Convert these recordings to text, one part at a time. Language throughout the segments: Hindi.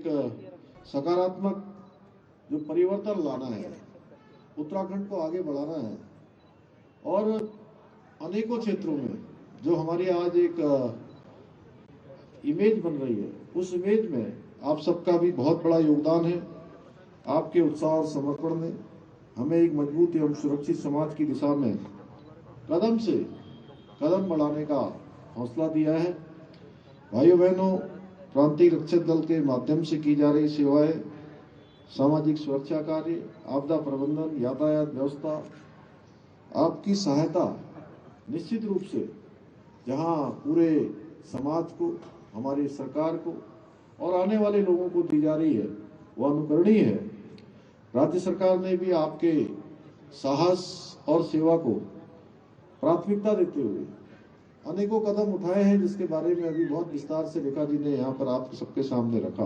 सकारात्मक जो परिवर्तन लाना है, उत्तराखंड को आगे बढ़ाना है और अनेकों क्षेत्रों में जो हमारी आज एक इमेज बन रही है, उस इमेज में आप सबका भी बहुत बड़ा योगदान है। आपके उत्साह और समर्पण ने हमें एक मजबूत एवं सुरक्षित समाज की दिशा में कदम से कदम बढ़ाने का हौसला दिया है। भाइयों बहनों, प्रांतीय रक्षक दल के माध्यम से की जा रही सेवाएं, सामाजिक सुरक्षा कार्य, आपदा प्रबंधन, यातायात व्यवस्था, आपकी सहायता निश्चित रूप से जहां पूरे समाज को, हमारी सरकार को और आने वाले लोगों को दी जा रही है, वह अनुकरणीय है। राज्य सरकार ने भी आपके साहस और सेवा को प्राथमिकता देते हुए अनेकों कदम उठाए हैं, जिसके बारे में अभी बहुत विस्तार से रेखा जी ने यहाँ पर आप सबके सामने रखा।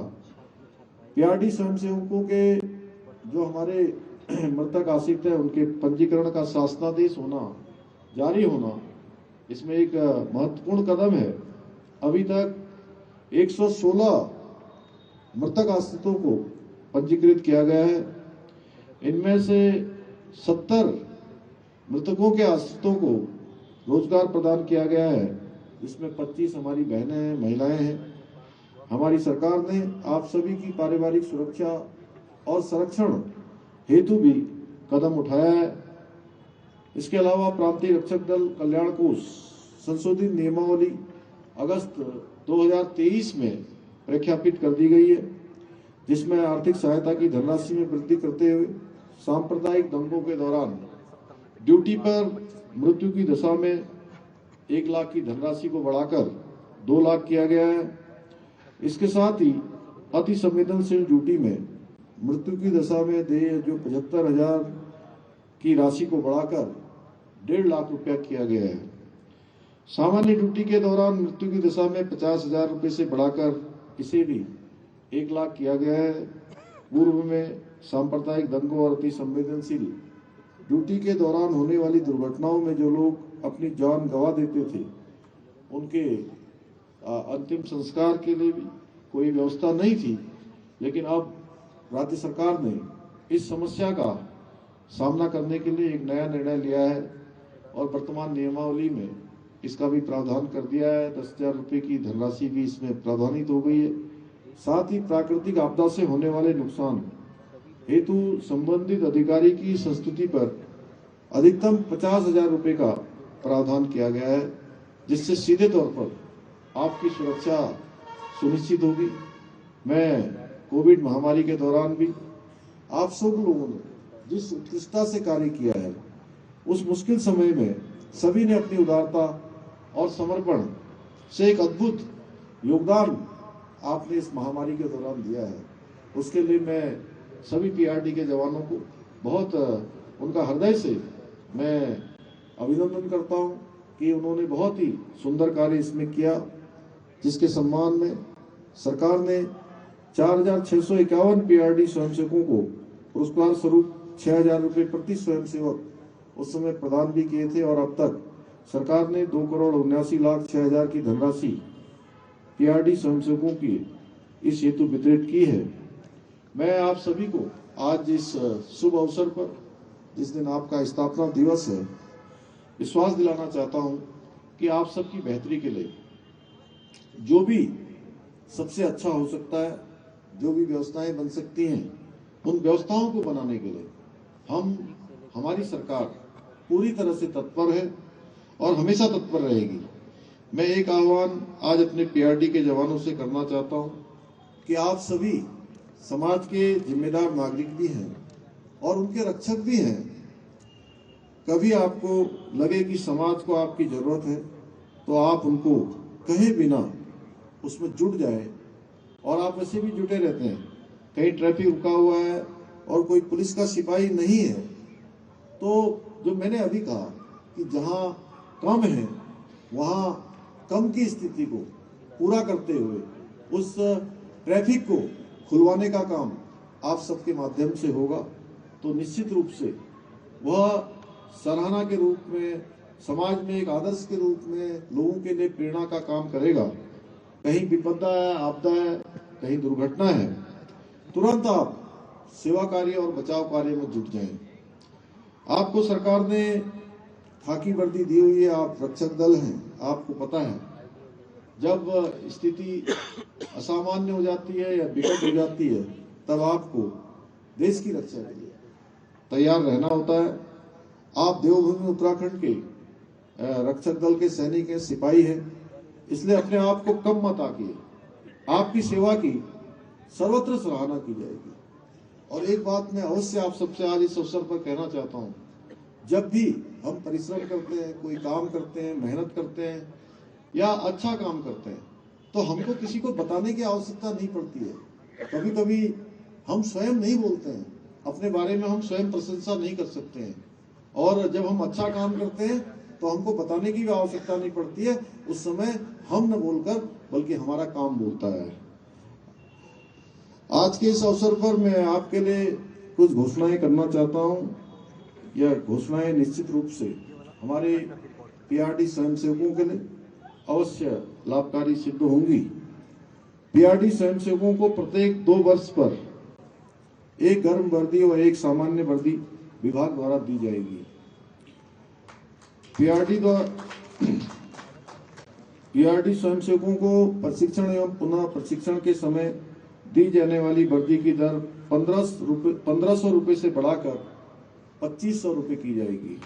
पीआरडी स्वयंसेवकों के जो हमारे मृतक आश्रित है, उनके पंजीकरण का शासनादेश होना, जारी होना, इसमें एक महत्वपूर्ण कदम है। अभी तक 116 मृतक आश्रितों को पंजीकृत किया गया है। इनमें से 70 मृतकों के आश्रितों को रोजगार प्रदान किया गया है, जिसमें 25 हमारी बहनें हैं, महिलाएं हैं। हमारी सरकार ने आप सभी की पारिवारिक सुरक्षा और संरक्षण हेतु भी कदम उठाया है। इसके अलावा प्रांतीय रक्षक दल कल्याण कोष संशोधित नियमावली अगस्त 2023 में प्रख्यापित कर दी गई है, जिसमें आर्थिक सहायता की धनराशि में वृद्धि करते हुए सांप्रदायिक दंगों के दौरान ड्यूटी पर मृत्यु की दशा में 1 लाख की धनराशि को बढ़ाकर 2 लाख किया गया है। इसके साथ ही अति संवेदनशील ड्यूटी में मृत्यु की दशा में देय जो 75,000 की राशि को बढ़ाकर 1.5 लाख रुपया किया गया है। सामान्य ड्यूटी के दौरान मृत्यु की दशा में 50,000 रुपये से बढ़ाकर इसे भी 1 लाख किया गया है। पूर्व में सांप्रदायिक दंगों और अति संवेदनशील ड्यूटी के दौरान होने वाली दुर्घटनाओं में जो लोग अपनी जान गंवा देते थे, उनके अंतिम संस्कार के लिए भी कोई व्यवस्था नहीं थी, लेकिन अब राज्य सरकार ने इस समस्या का सामना करने के लिए एक नया निर्णय लिया है और वर्तमान नियमावली में इसका भी प्रावधान कर दिया है। 10,000 रुपये की धनराशि भी इसमें प्रावधानित हो गई है। साथ ही प्राकृतिक आपदा से होने वाले नुकसान हेतु संबंधित अधिकारी की संस्तुति पर अधिकतम 50,000 रुपये का प्रावधान किया गया है, जिससे सीधे तौर पर आपकी सुरक्षा सुनिश्चित होगी। मैं कोविड महामारी के दौरान भी आप सब लोगों ने जिस उत्कृष्टता से कार्य किया है, उस मुश्किल समय में सभी ने अपनी उदारता और समर्पण से एक अद्भुत योगदान आपने इस महामारी के दौरान दिया है। उसके लिए मैं सभी पीआरडी के जवानों को बहुत उनका हृदय से मैं अभिनंदन करता हूं कि उन्होंने बहुत ही सुंदर कार्य इसमें किया, जिसके सम्मान में सरकार ने 4,651 पीआरडी स्वयंसेवकों को पुरस्कार स्वरूप 6,000 रुपये प्रति स्वयंसेवक उस समय प्रदान भी किए थे और अब तक सरकार ने 2,79,06,000 की धनराशि पीआरडी स्वयंसेवकों की इस हेतु वितरित की है। मैं आप सभी को आज इस शुभ अवसर पर, जिस दिन आपका स्थापना दिवस है, विश्वास दिलाना चाहता हूं कि आप सबकी बेहतरी के लिए जो भी सबसे अच्छा हो सकता है, जो भी व्यवस्थाएं बन सकती हैं, उन व्यवस्थाओं को बनाने के लिए हमारी सरकार पूरी तरह से तत्पर है और हमेशा तत्पर रहेगी। मैं एक आह्वान आज अपने पीआरडी के जवानों से करना चाहता हूं कि आप सभी समाज के जिम्मेदार नागरिक भी हैं और उनके रक्षक भी हैं। कभी आपको लगे कि समाज को आपकी जरूरत है, तो आप उनको कहे बिना उसमें जुट जाए। और आप वैसे भी जुटे रहते हैं, कहीं ट्रैफिक रुका हुआ है और कोई पुलिस का सिपाही नहीं है, तो जो मैंने अभी कहा कि जहां कम है वहां कम की स्थिति को पूरा करते हुए उस ट्रैफिक को खुलवाने का काम आप सबके माध्यम से होगा, तो निश्चित रूप से वह सराहना के रूप में, समाज में एक आदर्श के रूप में लोगों के लिए प्रेरणा का काम करेगा। कहीं विपदा है, आपदा है, कहीं दुर्घटना है, तुरंत आप सेवा कार्य और बचाव कार्य में जुट जाएं। आपको सरकार ने खाकी वर्दी दी हुई है, आप रक्षक दल हैं, आपको पता है जब स्थिति असामान्य हो जाती है या विकट हो जाती है तब आपको देश की रक्षा के लिए तैयार रहना होता है। आप देवभूमि उत्तराखंड के रक्षक दल के सैनिक हैं, सिपाही हैं, इसलिए अपने आप को कम मत आकिए। आपकी सेवा की सर्वत्र सराहना की जाएगी। और एक बात मैं अवश्य आप सबसे आज इस अवसर पर कहना चाहता हूं, जब भी हम परिश्रम करते हैं, कोई काम करते हैं, मेहनत करते हैं या अच्छा काम करते हैं, तो हमको किसी को बताने की आवश्यकता नहीं पड़ती है। कभी कभी हम स्वयं नहीं बोलते हैं, अपने बारे में हम स्वयं प्रशंसा नहीं कर सकते हैं, और जब हम अच्छा काम करते हैं तो हमको बताने की भी आवश्यकता नहीं पड़ती है। उस समय हम न बोलकर बल्कि हमारा काम बोलता है। आज के इस अवसर पर मैं आपके लिए कुछ घोषणाएं करना चाहता हूं। यह घोषणाएं निश्चित रूप से हमारे पीआरडी स्वयंसेवकों के लिए अवश्य लाभकारी सिद्ध होंगी। पीआरडी स्वयंसेवकों को प्रत्येक 2 वर्ष पर एक गर्म वर्दी और एक सामान्य वर्दी विभाग द्वारा दी जाएगी। पीआरडी स्वयंसेवकों को प्रशिक्षण एवं पुनः प्रशिक्षण के समय दी जाने वाली वर्दी की दर 1500 रुपए से बढ़ाकर 2500 रुपए की जाएगी।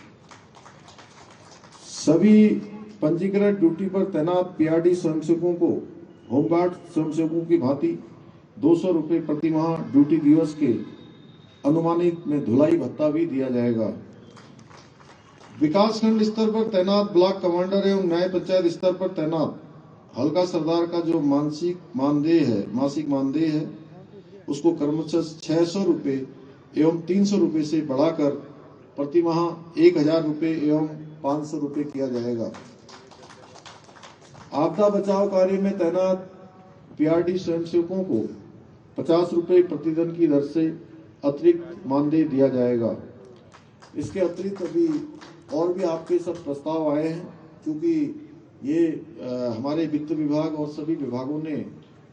सभी पंजीकृत ड्यूटी पर तैनात पीआरडी स्वयंसेवकों को होमगार्ड स्वयंसेवकों की भांति 200 रुपए प्रति माह ड्यूटी दिवस के अनुमानित में धुलाई भत्ता भी दिया जाएगा। विकासखंड स्तर पर तैनात ब्लॉक कमांडर एवं न्याय पंचायत स्तर पर तैनात हल्का सरदार का जो मासिक मानदेय है उसको क्रमशः 600 रुपए एवं 300 रुपए से बढ़ाकर प्रति माह 1000 रुपए एवं 500 रुपए किया जाएगा। आपदा बचाव कार्य में तैनात पीआरडी स्वयंसेवकों को 50 रुपए प्रतिदिन की दर से अतिरिक्त मानदेय दिया जाएगा। इसके अतिरिक्त अभी और भी आपके सब प्रस्ताव आए हैं, क्योंकि ये हमारे वित्त विभाग और सभी विभागों ने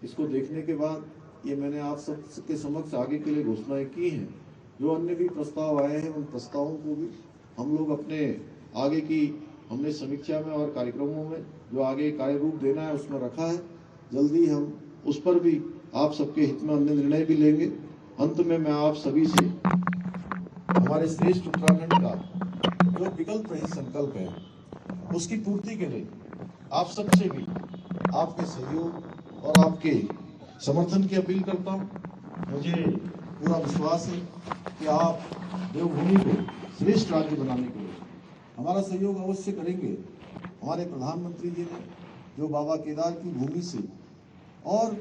इसको देखने के बाद ये मैंने आप सबके समक्ष आगे के लिए घोषणाएं की हैं। जो अन्य भी प्रस्ताव आए हैं उन प्रस्तावों को भी हम लोग अपने आगे की हमने समीक्षा में और कार्यक्रमों में जो आगे कार्य रूप देना है उसमें रखा है। जल्दी हम उस पर भी आप सबके हित में अन्य निर्णय भी लेंगे। अंत में मैं आप सभी से हमारे श्रेष्ठ उत्तराखंड का जो विकल्प रहित संकल्प है उसकी पूर्ति के लिए आप सबसे भी आपके सहयोग और आपके समर्थन की अपील करता हूं। मुझे पूरा विश्वास है कि आप देवभूमि को श्रेष्ठ राज्य बनाने के लिए हमारा सहयोग अवश्य करेंगे। हमारे प्रधानमंत्री जी ने जो बाबा केदार की भूमि से और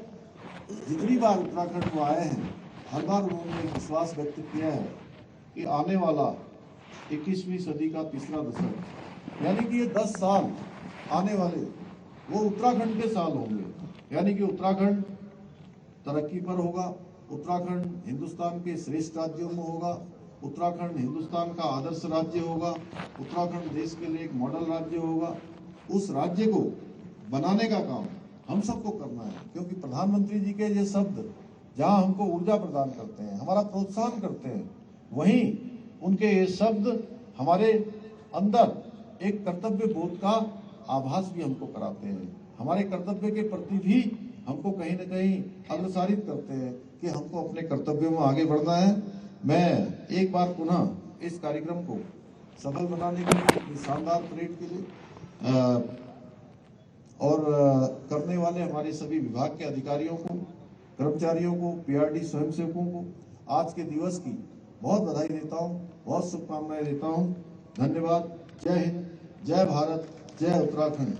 जितनी बार उत्तराखंड को आए हैं हर बार उन्होंने एक विश्वास व्यक्त किया है कि आने वाला 21वीं सदी का तीसरा दशक यानी कि ये 10 साल आने वाले वो उत्तराखंड के साल होंगे। यानी कि उत्तराखंड तरक्की पर होगा, उत्तराखंड हिंदुस्तान के श्रेष्ठ राज्यों में होगा, उत्तराखंड हिंदुस्तान का आदर्श राज्य होगा, उत्तराखंड देश के लिए एक मॉडल राज्य होगा। उस राज्य को बनाने का काम हम सबको करना है, क्योंकि प्रधानमंत्री जी के ये शब्द जहां हमको ऊर्जा प्रदान करते हैं, हमारा प्रोत्साहन करते हैं, वहीं उनके ये शब्द हमारे अंदर एक कर्तव्य बोध का आभास भी हमको कराते हैं। हमारे कर्तव्य के प्रति भी हमको कहीं न कहीं अग्रसारित करते हैं कि हमको अपने कर्तव्यों में आगे बढ़ना है। मैं एक बार पुनः इस कार्यक्रम को सफल बनाने के लिए, इस शानदार परेड के लिए और करने वाले हमारे सभी विभाग के अधिकारियों को, कर्मचारियों को, पीआरडी स्वयंसेवकों को आज के दिवस की बहुत बधाई देता हूँ, बहुत शुभकामनाएं देता हूँ। धन्यवाद। जय हिंद, जय भारत, जय उत्तराखंड।